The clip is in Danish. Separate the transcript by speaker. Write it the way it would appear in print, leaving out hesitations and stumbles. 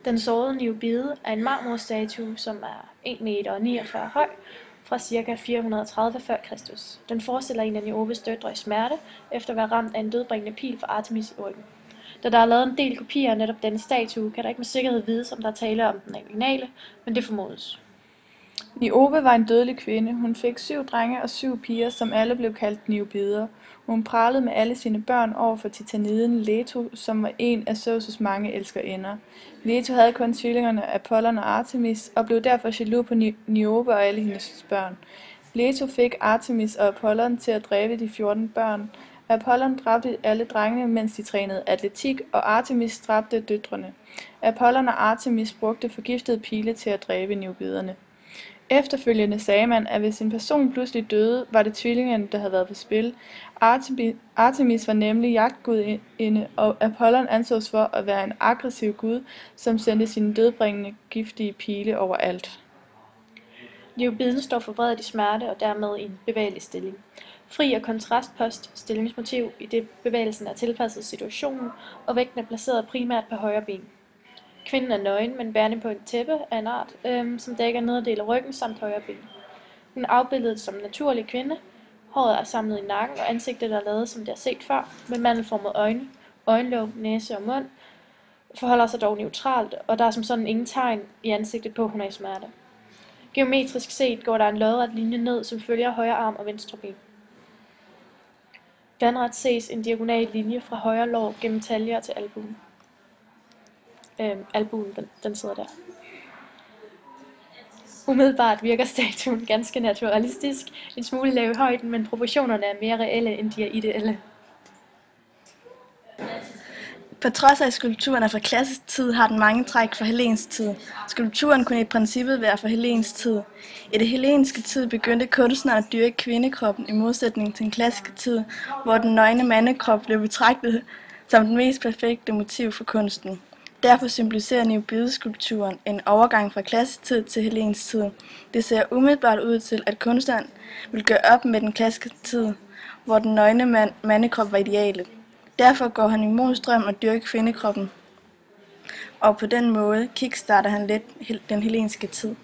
Speaker 1: Den sårede Niobide er en marmorstatue, som er 1,49 meter høj, fra ca. 430 f.Kr. Den forestiller en af Niobes døtre i smerte, efter at være ramt af en dødbringende pil fra Artemis i ryggen. Da der er lavet en del kopier af netop denne statue, kan der ikke med sikkerhed vides, om der er tale om den originale, men det formodes.
Speaker 2: Niobe var en dødelig kvinde. Hun fik 7 drenge og 7 piger, som alle blev kaldt Niobider. Hun pralede med alle sine børn over for titaniden Leto, som var en af Zeus' mange elskerinder. Leto havde kun tvillingerne Apollon og Artemis, og blev derfor jaloux på Niobe og alle hendes børn. Leto fik Artemis og Apollon til at dræbe de 14 børn. Apollon dræbte alle drengene, mens de trænede atletik, og Artemis dræbte døtrene. Apollon og Artemis brugte forgiftede pile til at dræbe Niobiderne. Efterfølgende sagde man, at hvis en person pludselig døde, var det tvillingerne, der havde været på spil. Artemis var nemlig jagtgudinde, og Apollon ansås for at være en aggressiv gud, som sendte sine dødbringende giftige pile overalt.
Speaker 1: Niobiden står forvredet i smerte og dermed i en bevægelig stilling. Fri og kontrastpost stillingsmotiv, i det bevægelsen er tilpasset situationen, og vægten er placeret primært på højre ben. Kvinden er nøgen, men bærende på et tæppe af en art, som dækker nederdel af ryggen samt højre ben. Hun er afbildet som en naturlig kvinde. Håret er samlet i nakken, og ansigtet er lavet, som det er set før, med mandelformede øjne, øjenlåg, næse og mund, forholder sig dog neutralt, og der er som sådan ingen tegn i ansigtet på, at hun er i smerte. Geometrisk set går der en lodret linje ned, som følger højre arm og venstre ben. Vandret ses en diagonal linje fra højre lår gennem taljer til albuen. Albuen, den sidder der. Umiddelbart virker statuen ganske naturalistisk, en smule lav i højden, men proportionerne er mere reelle, end de er ideelle.
Speaker 3: På trods af at skulpturen er fra klassisk tid, har den mange træk fra hellensk tid. Skulpturen kunne i princippet være fra hellensk tid. I det hellenske tid begyndte kunstneren at dyrke kvindekroppen i modsætning til den klassiske tid, hvor den nøgne mandekrop blev betragtet som den mest perfekte motiv for kunsten. Derfor symboliserer Niobide-skulpturen en overgang fra klassisk tid til hellensk tid. Det ser umiddelbart ud til, at kunstneren vil gøre op med den klassiske tid, hvor den nøgne mandekrop var idealet. Derfor går han imod strøm og dyrker kvindekroppen, og på den måde kickstarter han lidt den hellenske tid.